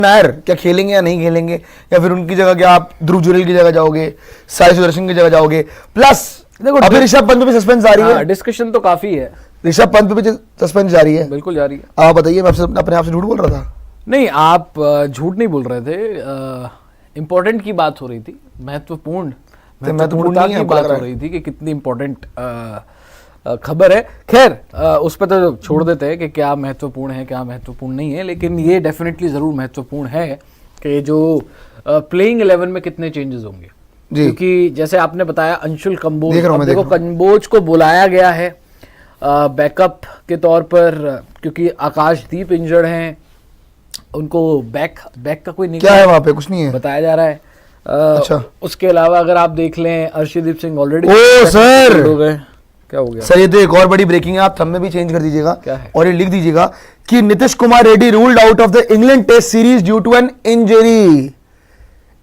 नायर क्या खेलेंगे या नहीं खेलेंगे, या फिर उनकी जगह क्या आप ध्रुव जुरेल की जगह जाओगे, साई सुदर्शन की जगह जाओगे। प्लस देखो अभी ऋषभ पंत पे भी सस्पेंस जारी है, डिस्कशन तो काफी है, ऋषभ पंत पे भी सस्पेंस जारी है, बिल्कुल जारी है। आप बताइए, मैं आपसे अपने आप से झूठ बोल रहा था? नहीं, आप झूठ नहीं बोल रहे थे, इम्पोर्टेंट की बात हो रही थी, महत्वपूर्णता नहीं है, की आपको बात लग हो रहा है? रही थी कि कितनी इम्पोर्टेंट खबर है। खैर उस पर तो छोड़ देते हैं कि क्या महत्वपूर्ण है क्या महत्वपूर्ण नहीं है, लेकिन ये डेफिनेटली ज़रूर महत्वपूर्ण है कि जो प्लेइंग 11 में कितने चेंजेस होंगे। क्योंकि जैसे आपने बताया अंशुल कंबोज, देखो कंबोज को बुलाया गया है बैकअप के तौर पर, क्योंकि आकाशदीप इंजर्ड हैं, उनको बैक का कोई नहीं, क्या है वहां पे, कुछ नहीं है बताया जा रहा है। अच्छा, उसके अलावा अगर आप देख लें अर्शदीप सिंह ऑलरेडी ओ सर हो गए। क्या हो गया सर? ये तो एक और बड़ी ब्रेकिंग है, आप थंब में भी चेंज कर दीजिएगा क्या है? और ये लिख दीजिएगा कि Nitish Kumar Reddy ruled out of the England test series due to an injury.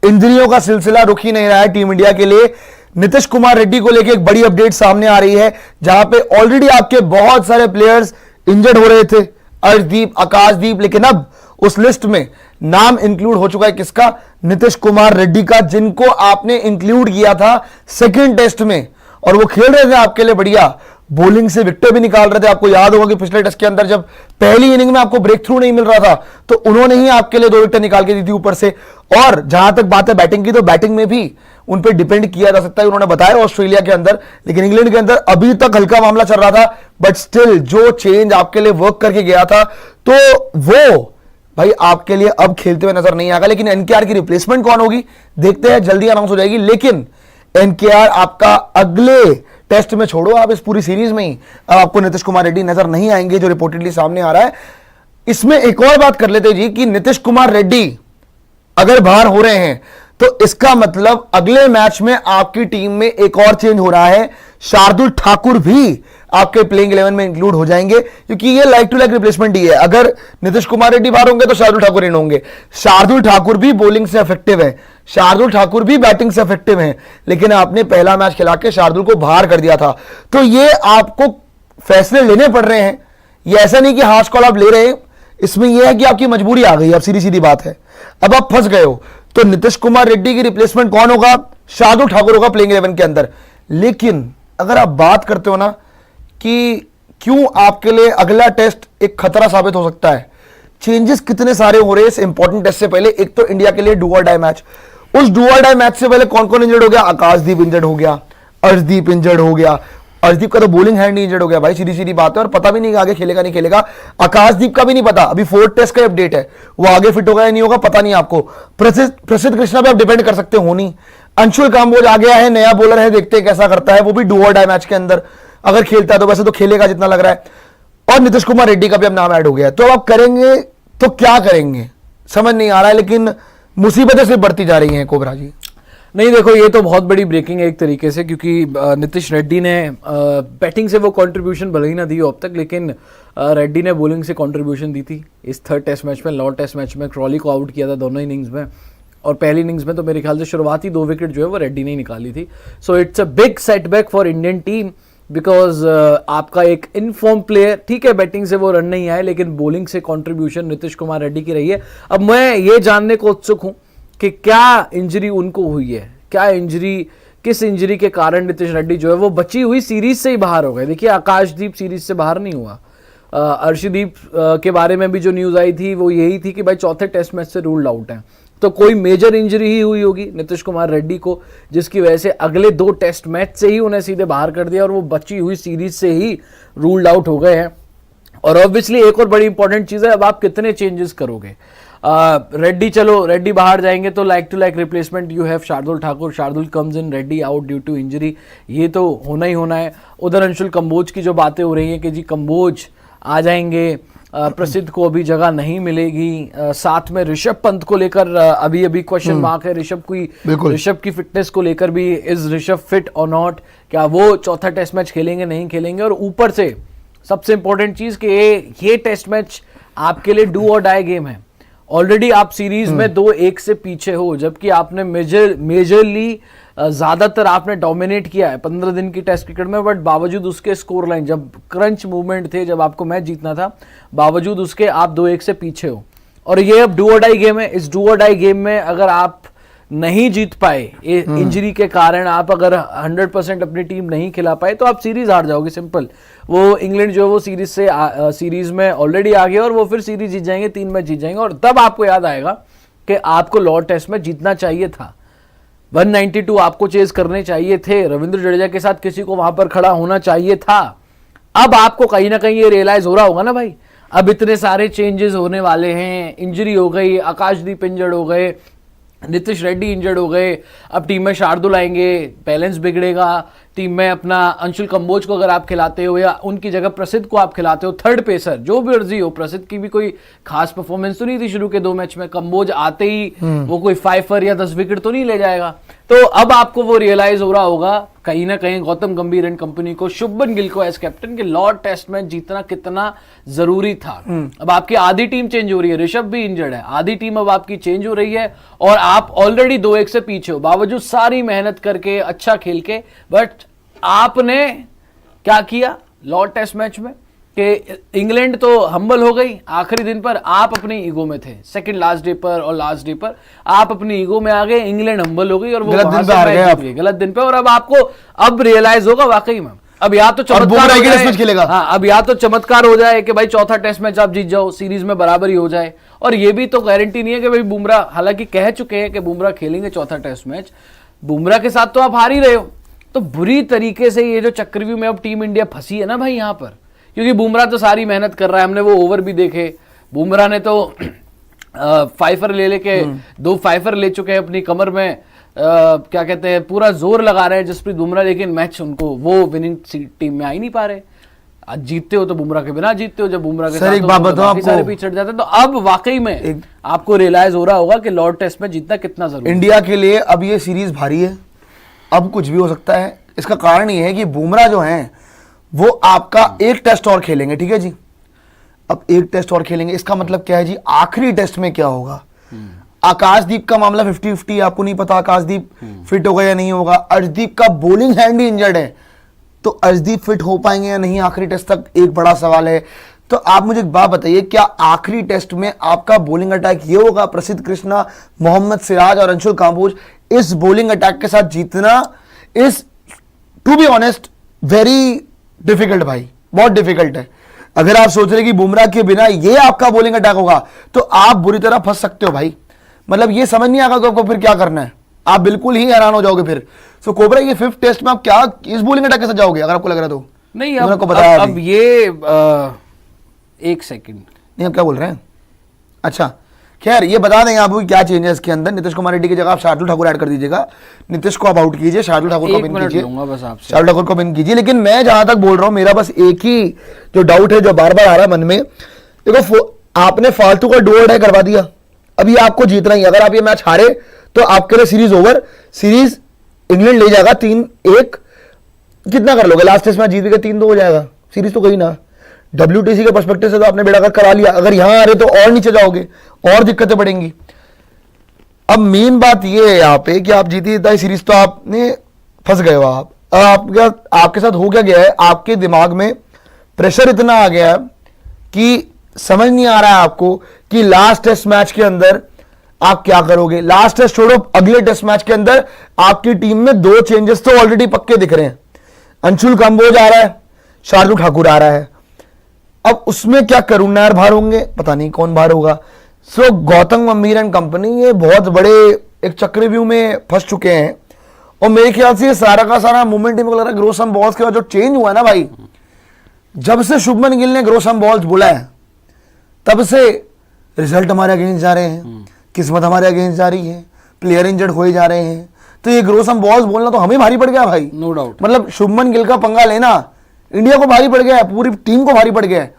इंजरियों का सिलसिला रुक ही नहीं रहा है टीम इंडिया के लिए। नीतीश कुमार रेड्डी को लेकर एक बड़ी अपडेट सामने आ रही है, जहां पे ऑलरेडी आपके बहुत सारे प्लेयर्स इंजर्ड हो रहे थे, अर्शदीप, आकाशदीप, लेकिन अब उस लिस्ट में नाम इंक्लूड हो चुका है किसका? नीतीश कुमार रेड्डी का, जिनको आपने इंक्लूड किया था सेकेंड टेस्ट में, और वो खेल रहे थे आपके लिए बढ़िया, बॉलिंग से विकेट भी निकाल रहे थे। आपको याद होगा कि पिछले टेस्ट के अंदर जब पहली इनिंग में आपको ब्रेक थ्रू नहीं मिल रहा था, तो उन्होंने ही आपके लिए 2 विकेट निकाल के दी थी ऊपर से। और जहां तक बात है बैटिंग की, तो बैटिंग में भी उन पर डिपेंड किया जा सकता है, उन्होंने बताया ऑस्ट्रेलिया के अंदर, लेकिन इंग्लैंड के अंदर अभी तक हल्का मामला चल रहा था, बट स्टिल जो चेंज आपके लिए वर्क करके गया था, तो वो भाई आपके लिए अब खेलते हुए नजर नहीं आएगा। लेकिन एनकेआर की रिप्लेसमेंट कौन होगी देखते हैं, जल्दी अनाउंस हो जाएगी। लेकिन एनकेआर आपका अगले टेस्ट में, छोड़ो आप इस पूरी सीरीज में ही, अब आपको नीतीश कुमार रेड्डी नजर नहीं आएंगे, जो रिपोर्टेडली सामने आ रहा है। इसमें एक और बात कर लेते जी कि नीतीश कुमार रेड्डी अगर बाहर हो रहे हैं, तो इसका मतलब अगले मैच में आपकी टीम में एक और चेंज हो रहा है, शार्दुल ठाकुर भी आपके प्लेइंग 11 में इंक्लूड हो जाएंगे, क्योंकि ये लाइक टू लाइक रिप्लेसमेंट ही है। अगर नीतीश कुमार रेड्डी बाहर होंगे तो शार्दुल ठाकुर इन होंगे। शार्दुल ठाकुर भी बॉलिंग से इफेक्टिव है, शार्दुल ठाकुर भी बैटिंग से इफेक्टिव है, लेकिन आपने पहला मैच खिला के शार्दुल को बाहर कर दिया था। तो ये आपको फैसले लेने पड़ रहे हैं, ये ऐसा नहीं कि हार्श कॉल आप ले रहे हैं, इसमें यह है कि आपकी मजबूरी आ गई, अब सीधी सीधी बात है, अब आप फंस गए हो। तो नीतीश कुमार रेड्डी की रिप्लेसमेंट कौन होगा? शार्दुल ठाकुर होगा प्लेइंग 11 के अंदर। लेकिन अगर आप बात करते हो ना कि क्यों आपके लिए अगला टेस्ट एक खतरा साबित हो सकता है, चेंजेस कितने सारे हो रहे हैं इस इंपॉर्टेंट टेस्ट से पहले। एक तो इंडिया के लिए डू और डाई मैच, उस डू और डाई मैच से पहले कौन कौन इंजर्ड हो गया? आकाशदीप इंजर्ड हो गया, अर्शदीप इंजर्ड हो गया, अर्शदीप का तो बॉलिंग हैंड इंजर्ड हो गया भाई, सीधी सीधी बात है, और पता भी नहीं आगे खेलेगा नहीं खेलेगा। आकाशदीप का भी नहीं पता, अभी 4th टेस्ट का अपडेट है, वो आगे फिट होगा या नहीं होगा पता नहीं आपको। प्रसिद्ध कृष्णा पे आप डिपेंड कर सकते हो नहीं। अंशुल कांबोज आ गया है, नया बॉलर है, देखते हैं कैसा करता है, वो भी डू और डाई मैच के अंदर अगर खेलता है तो वैसे तो खेलेगा जितना लग रहा है। और नीतीश कुमार रेड्डी का भी अब नाम ऐड हो गया है। तो अब आप करेंगे तो क्या करेंगे समझ नहीं आ रहा है, लेकिन मुसीबतें सिर्फ बढ़ती जा रही हैं कोबरा जी। नहीं देखो, ये तो बहुत बड़ी ब्रेकिंग है एक तरीके से, क्योंकि नीतीश रेड्डी ने बैटिंग से वो कंट्रीब्यूशन भले ही ना दी हो अब तक, लेकिन रेड्डी ने बॉलिंग से कंट्रीब्यूशन दी थी इस 3rd टेस्ट मैच में। लॉर्ड टेस्ट मैच में क्रॉली को आउट किया था दोनों इनिंग्स में, और पहली इनिंग्स में तो मेरे ख्याल से शुरुआती 2 विकेट जो है वो रेड्डी ने ही निकाली थी। So it's a big setback for Indian team, because आपका एक इनफॉर्म प्लेयर, ठीक है बैटिंग से वो रन नहीं आए, लेकिन बॉलिंग से कंट्रीब्यूशन नीतीश कुमार रेड्डी की रही है। अब मैं ये जानने को उत्सुक हूं कि क्या इंजरी उनको हुई है, क्या इंजरी, किस इंजरी के कारण नीतीश रेड्डी जो है वो बची हुई सीरीज से ही बाहर हो गए। देखिए आकाशदीप सीरीज से बाहर नहीं हुआ, अर्शदीप के बारे में भी जो न्यूज आई थी वो यही थी कि भाई 4थे टेस्ट मैच से रूल्ड आउट है, तो कोई मेजर इंजरी ही हुई होगी नीतीश कुमार रेड्डी को, जिसकी वजह से अगले 2 टेस्ट मैच से ही उन्हें सीधे बाहर कर दिया और वो बची हुई सीरीज से ही रूल्ड आउट हो गए हैं। और ऑब्वियसली एक और बड़ी इंपॉर्टेंट चीज है, अब आप कितने चेंजेस करोगे। रेड्डी, चलो रेड्डी बाहर जाएंगे तो like to like replacement you have Shardul Thakur, Shardul comes in, Reddy out due to injury, ये तो होना ही होना है। उधर अंशुल कंबोज की जो बातें हो रही हैं कि जी कंबोज आ जाएंगे, प्रसिद्ध को अभी जगह नहीं मिलेगी, साथ में ऋषभ पंत को लेकर अभी अभी क्वेश्चन मार्क है, ऋषभ की फिटनेस को लेकर भी, इज ऋषभ फिट और नॉट, क्या वो 4था टेस्ट मैच खेलेंगे नहीं खेलेंगे। और ऊपर से सबसे इंपॉर्टेंट चीज कि ये टेस्ट मैच आपके लिए डू और डाई गेम है। ऑलरेडी आप सीरीज में 2-1 से पीछे हो, जबकि आपने मेजरली ज्यादातर आपने डोमिनेट किया है 15 दिन की टेस्ट क्रिकेट में, बट बावजूद उसके स्कोर लाइन, जब क्रंच मूवमेंट थे, जब आपको मैच जीतना था, बावजूद उसके आप 2-1 से पीछे हो। और ये अब डू और डाई गेम है। इस डू और डाई गेम में अगर आप नहीं जीत पाए इंजरी के कारण, आप अगर 100% अपनी टीम नहीं खिला पाए तो आप सीरीज हार जाओगे, सिंपल। वो इंग्लैंड जो है वो सीरीज में ऑलरेडी आ गया और वो फिर सीरीज जीत जाएंगे, 3 मैच जीत जाएंगे। और तब आपको याद आएगा कि आपको लॉर्ड टेस्ट में जीतना चाहिए था, 192 आपको चेज करने चाहिए थे, रविंद्र जडेजा के साथ किसी को वहां पर खड़ा होना चाहिए था। अब आपको कहीं ना कहीं ये रियलाइज हो रहा होगा ना भाई, अब इतने सारे चेंजेस होने वाले हैं, इंजरी हो गई, आकाशदीप इंजर्ड हो गए, नीतीश रेड्डी इंजर्ड हो गए, अब टीम में शार्दुल आएंगे, बैलेंस बिगड़ेगा, टीम में अपना अंशुल कंबोज को अगर आप खिलाते हो या उनकी जगह प्रसिद्ध को आप खिलाते हो, थर्ड पेसर जो भी अर्जी हो, प्रसिद्ध की भी कोई खास परफॉर्मेंस तो नहीं थी शुरू के 2 मैच में, कंबोज आते ही वो कोई 5 या 10 विकेट तो नहीं ले जाएगा। तो अब आपको वो रियलाइज हो रहा होगा कहीं ना कहीं गौतम गंभीर एंड कंपनी को, शुभमन गिल को एज कैप्टन, के लॉर्ड टेस्ट में जीतना कितना जरूरी था। अब आपकी आधी टीम चेंज हो रही है, ऋषभ भी इंजर्ड है, आधी टीम अब आपकी चेंज हो रही है और आप ऑलरेडी 2-1 से पीछे हो, बावजूद सारी मेहनत करके, अच्छा खेल के। बट आपने क्या किया लॉर्ड टेस्ट मैच में कि इंग्लैंड तो हम्बल हो गई आखिरी दिन पर, आप अपनी ईगो में थे, सेकंड लास्ट डे पर और लास्ट डे पर आप अपनी ईगो में आ गए, इंग्लैंड हम्बल हो गई और वो गलत दिन पे हार गए आप, गलत दिन पे। और अब आपको अब रियलाइज होगा वाकई में, अब या तो चमत्कार हो जाए, हाँ, अब या तो चमत्कार हो जाए कि भाई चौथा टेस्ट मैच आप जीत जाओ, सीरीज में बराबरी हो जाए। और ये भी तो गारंटी नहीं है कि भाई बुमराह, हालांकि कह चुके हैं कि बुमराह खेलेंगे चौथा टेस्ट मैच, बुमराह के साथ तो आप हार ही रहे हो। तो बुरी तरीके से ये जो चक्रव्यूह में अब टीम इंडिया फंसी है ना भाई यहाँ पर, क्योंकि बुमराह तो सारी मेहनत कर रहा है, हमने वो ओवर भी देखे, बुमराह ने तो 5 लेके 2 5 ले चुके हैं अपनी कमर में, क्या कहते हैं, पूरा जोर लगा रहे हैं जसप्रीत बुमराह, लेकिन मैच उनको वो विनिंग टीम में आ ही नहीं पा रहे। आज जीतते हो तो बुमराह के बिना जीतते हो, जब बुमराह के साथ एक बात बताओ आपको, सारे पीछे जाते हैं। तो अब वाकई में आपको रियलाइज हो रहा होगा कि लॉर्ड टेस्ट में जीतना कितना जरूरी इंडिया के लिए। अब ये सीरीज भारी है, अब कुछ भी हो सकता है। इसका कारण ये है कि बुमराह जो हैं वो आपका एक टेस्ट और खेलेंगे, ठीक है जी, अब एक टेस्ट और खेलेंगे, इसका मतलब क्या है जी, आखिरी टेस्ट में क्या होगा। आकाशदीप का मामला 50-50, आपको नहीं पता आकाशदीप फिट होगा या नहीं होगा। अर्शदीप का बॉलिंग हैंड ही इंजर्ड है, तो अर्शदीप फिट हो पाएंगे या नहीं आखिरी टेस्ट तक, एक बड़ा सवाल है। तो आप मुझे एक बात बताइए, क्या आखिरी टेस्ट में आपका बॉलिंग अटैक ये होगा, प्रसिद्ध कृष्णा, मोहम्मद सिराज और अंशुल कांबोज, इस बॉलिंग अटैक के साथ जीतना is to be honest very difficult भाई, बहुत डिफिकल्ट है। अगर आप सोच रहे कि बुमराह के बिना ये आपका बॉलिंग अटैक होगा तो आप बुरी तरह फंस सकते हो भाई। मतलब ये समझ नहीं आएगा कि आपको फिर क्या करना है, आप बिल्कुल ही हैरान हो जाओगे फिर। सो कोबरा ये 5th टेस्ट में आप क्या इस बॉलिंग अटैक के साथ जाओगे, अगर आपको लग रहा है तो? नहीं, आपको बताया अब ये 1 सेकंड नहीं, आप क्या बोल रहे हैं? अच्छा खैर ये बता देंगे आपको क्या चेंज है इसके अंदर। नीतीश कुमार रेड्डी की जगह आप शार्दुल ठाकुर ऐड कर दीजिएगा, नीतीश को आप आउट कीजिए, शार्दुल ठाकुर को बिन कीजिए, शार्दुल ठाकुर को बिन कीजिए। लेकिन मैं जहां तक बोल रहा हूं, मेरा बस एक ही जो डाउट है जो बार बार आ रहा है मन में, देखो आपने फालतू का डू और डाई करवा दिया, अभी आपको जीतना ही। अगर आप ये मैच हारे तो आपके लिए सीरीज ओवर, सीरीज इंग्लैंड ले जाएगा 3-1, कितना कर लोगे, लास्ट टेस्ट मैच जीत गए 3-2 हो जाएगा, सीरीज तो गई ना। WTC के पर्सपेक्टिव से तो आपने बेड़ा करा लिया, अगर यहां आ रहे तो और नीचे जाओगे, और दिक्कतें बढ़ेंगी। अब मेन बात यह है यहाँ पे कि आप जीती जीता सीरीज तो आपने फंस गए हो आप। आपके साथ हो क्या गया है, आपके दिमाग में प्रेशर इतना आ गया है कि समझ नहीं आ रहा है आपको कि लास्ट टेस्ट मैच के अंदर आप क्या करोगे। लास्ट टेस्ट छोड़ो, अगले टेस्ट मैच के अंदर आपकी टीम में 2 चेंजेस तो ऑलरेडी पक्के दिख रहे हैं, अंशुल कंबोज आ रहा है, शार्दुल ठाकुर आ रहा है। अब उसमें क्या करुण नायर बाहर होंगे, पता नहीं कौन बाहर होगा। सो गौतम गंभीर एंड कंपनी ये बहुत बड़े एक चक्रव्यूह में फंस चुके हैं। और मेरे ख्याल से ये सारा का सारा मूवमेंट लग रहा है ग्रो सम बॉल्स के बाद जो चेंज हुआ है ना भाई, जब से शुभमन गिल ने ग्रो सम बॉल्स बोला है तब से रिजल्ट हमारे अगेंस्ट जा रहे हैं, किस्मत हमारे अगेंस्ट जा रही है, प्लेयर इंजर्ड हो जा रहे हैं। तो ये ग्रो सम बॉल्स बोलना तो हमें भारी पड़ गया भाई, नो डाउट। मतलब शुभमन गिल का पंगा लेना इंडिया को भारी पड़ गया है, पूरी टीम को भारी पड़ गया है।